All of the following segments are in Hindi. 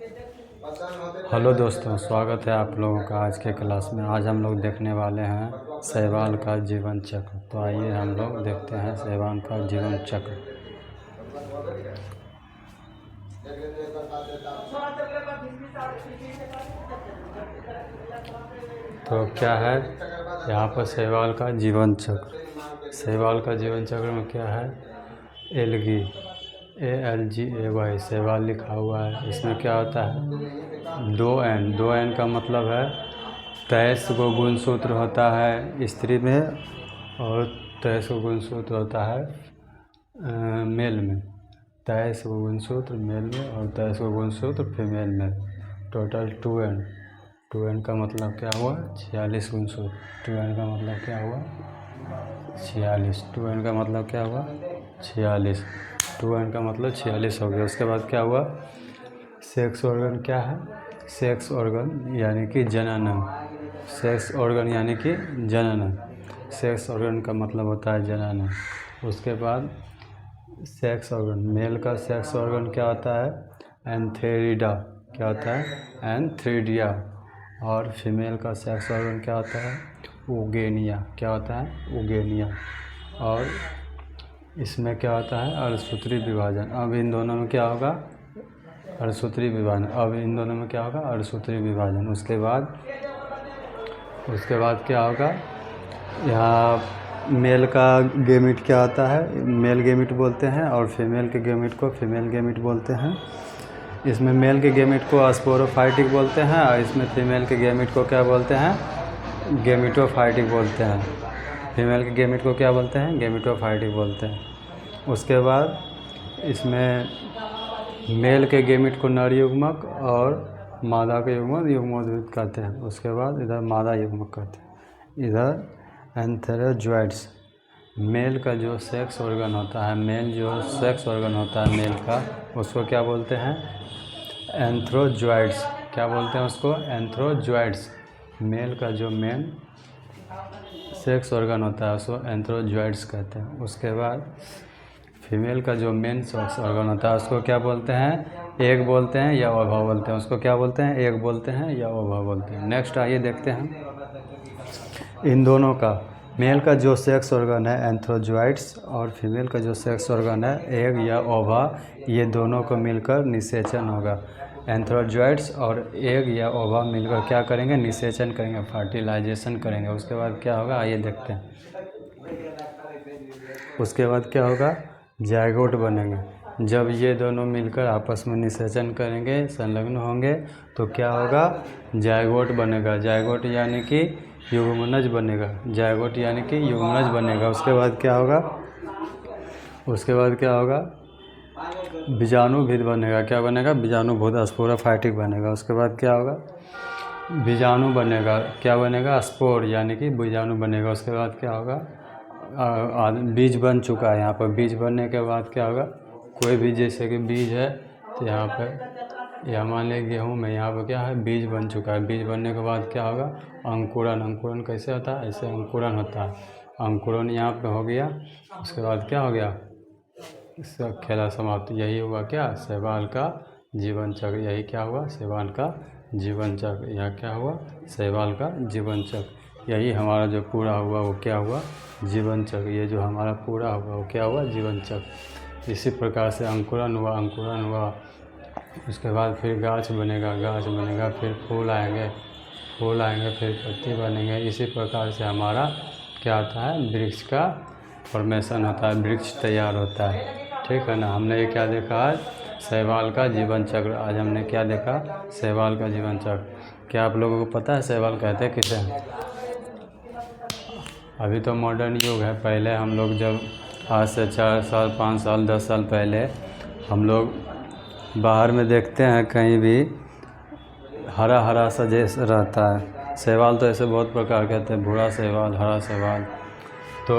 हेलो दोस्तों, स्वागत है आप लोगों का आज के क्लास में। आज हम लोग देखने वाले हैं शैवाल का जीवन चक्र। तो आइए हम लोग देखते हैं शैवाल का जीवन चक्र। तो क्या है यहाँ पर शैवाल का जीवन चक्र। शैवाल का जीवन चक्र में क्या है, एलगी ALGAY शैवाल लिखा हुआ है। इसमें क्या होता है, 2N का मतलब है 23 गो गुणसूत्र होता है स्त्री में और 23 गो गुणसूत्र होता है मेल में। 23 गो गुणसूत्र मेल में और 23 गो गुणसूत्र फीमेल में, टोटल 2N का मतलब क्या हुआ, 46 गुणसूत्र। 2N का मतलब क्या हुआ, 46। 2N का मतलब क्या हुआ, 46। 2N का मतलब 46 हो गया। उसके बाद क्या हुआ, सेक्स ऑर्गन क्या है, सेक्स ऑर्गन यानी कि जनन। सेक्स ऑर्गन यानी कि जनन। सेक्स ऑर्गन का मतलब होता है जनन। उसके बाद सेक्स ऑर्गन, मेल का सेक्स ऑर्गन क्या होता है, एंथेरिडा। क्या होता है, एंथेरिडिया। और फीमेल का सेक्स ऑर्गन क्या होता है, ओगेनिया। क्या होता है, ओगेनिया। और इसमें क्या होता है, अरसूत्री विभाजन। अब इन दोनों में क्या होगा, अरसूत्री विभाजन। अब इन दोनों में क्या होगा, अरसूत्री विभाजन। उसके बाद क्या होगा, यहाँ मेल का गेमिट क्या होता है, मेल गेमिट बोलते हैं, और फीमेल के गेमिट को फीमेल गेमिट बोलते हैं। इसमें मेल के गेमिट को स्पोरोफाइटिक बोलते हैं और इसमें फीमेल के गेमिट को क्या बोलते हैं, गेमिटोफाइटिक बोलते हैं। फीमेल के गेमिट को क्या बोलते हैं, गेमिटोफाइटिक बोलते हैं। उसके बाद इसमें मेल के गेमिट को नर युग्मक और मादा के युग्मक युग्मोद्भिद कहते हैं। उसके बाद इधर मादा युग्मक कहते हैं। इधर एंथेरोजोइड्स, मेल का जो सेक्स ऑर्गन होता है, मेल जो सेक्स ऑर्गन होता है मेल का, उसको क्या बोलते हैं, एंथ्रोजोइड्स। क्या बोलते हैं उसको, एंथ्रोजोइड्स। मेल का जो मेन सेक्स ऑर्गन होता है उसको एंथ्रोजोइड्स कहते हैं। उसके बाद फीमेल का जो मेन सेक्स ऑर्गन होता है उसको क्या बोलते हैं, एग बोलते हैं या ओवा बोलते हैं। उसको क्या बोलते हैं, एग बोलते हैं या ओवा बोलते हैं। नेक्स्ट आइए देखते हैं इन दोनों का, मेल का जो सेक्स ऑर्गन है एंथ्रोजोइड्स और फीमेल का जो सेक्स ऑर्गन है एग या ओवा, ये दोनों को मिलकर निषेचन होगा। एंथ्रोजोइड्स और एग या ओवा मिलकर क्या करेंगे, निषेचन करेंगे, फर्टिलाइजेशन करेंगे। उसके बाद क्या होगा, आइए देखते हैं। उसके बाद क्या होगा, जायगोट बनेंगे। जब ये दोनों मिलकर आपस में निषेचन करेंगे, संलग्न होंगे, तो क्या होगा, जायगोट बनेगा। जायगोट यानी कि युग्मनज बनेगा। जायगोट यानी कि युग्मनज बनेगा। उसके बाद क्या होगा, बीजाणुभिद बनेगा। क्या बनेगा, बीजाणुभूत स्पोरोफाइटिक बनेगा। उसके बाद क्या होगा, बीजाणु बनेगा। क्या बनेगा, स्पोर यानी कि बीजाणु बनेगा। उसके बाद क्या होगा, बीज बन चुका है। यहाँ पर बीज बनने के बाद क्या होगा, कोई भी जैसे कि बीज है तो यहाँ पर, या मान लें गेहूँ में, यहाँ पर क्या है, बीज बन चुका है। बीज बनने के बाद क्या होगा, अंकुरन। अंकुरन कैसे होता है, ऐसे अंकुरन होता है। अंकुरन यहाँ पे हो गया। उसके बाद क्या हो गया, इसका खेला समाप्त। यही हुआ क्या, शैवाल का जीवन चक्र। यही क्या हुआ, शैवाल का जीवन चक्र। यह क्या हुआ, शैवाल का जीवन चक्र। यही हमारा जो पूरा हुआ वो क्या हुआ, जीवन चक्र। ये जो हमारा पूरा हुआ वो क्या हुआ, जीवन चक्र। इसी प्रकार से अंकुरन हुआ। उसके बाद फिर गाछ बनेगा, फिर फूल आएंगे, फिर पत्ती बनेंगे। इसी प्रकार से हमारा क्या होता है, वृक्ष का फॉर्मेशन होता है, वृक्ष तैयार होता है। ठीक है ना। हमने ये क्या देखा आज, शैवाल का जीवन चक्र। आज हमने क्या देखा, शैवाल का जीवन चक्र। क्या आप लोगों को पता है शैवाल कहते हैं किसे? अभी तो मॉडर्न युग है। पहले हम लोग जब आज से 4 साल 5 साल 10 साल पहले हम लोग बाहर में देखते हैं कहीं भी हरा हरा सा जैसा रहता है। शैवाल तो ऐसे बहुत प्रकार के होते हैं, भूरा शैवाल, हरा शैवाल। तो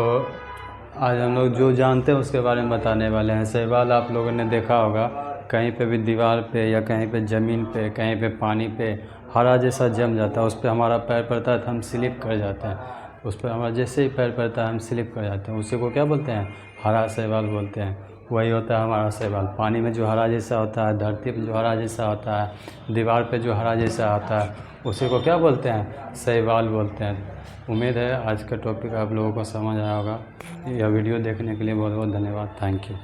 आज हम लोग जो जानते हैं उसके बारे में बताने वाले हैं। शैवाल आप लोगों ने देखा होगा कहीं पे भी दीवार पे या कहीं पे ज़मीन पे, कहीं पे पानी पे हरा जैसा जम जाता है। उस पर हमारा पैर पड़ता है तो हम स्लिप कर जाते हैं। उस पर हमारा जैसे ही पैर पड़ता है हम स्लिप कर जाते हैं। उसी को क्या बोलते हैं, हरा शैवाल बोलते हैं। वही होता है हमारा शैवाल। पानी में जो हरा जैसा होता है, धरती पे जो हरा जैसा होता है, दीवार पे जो हरा जैसा होता है, उसी को क्या बोलते हैं? शैवाल बोलते हैं। उम्मीद है आज का टॉपिक आप लोगों को समझ आया होगा। यह वीडियो देखने के लिए बहुत बहुत धन्यवाद। Thank you.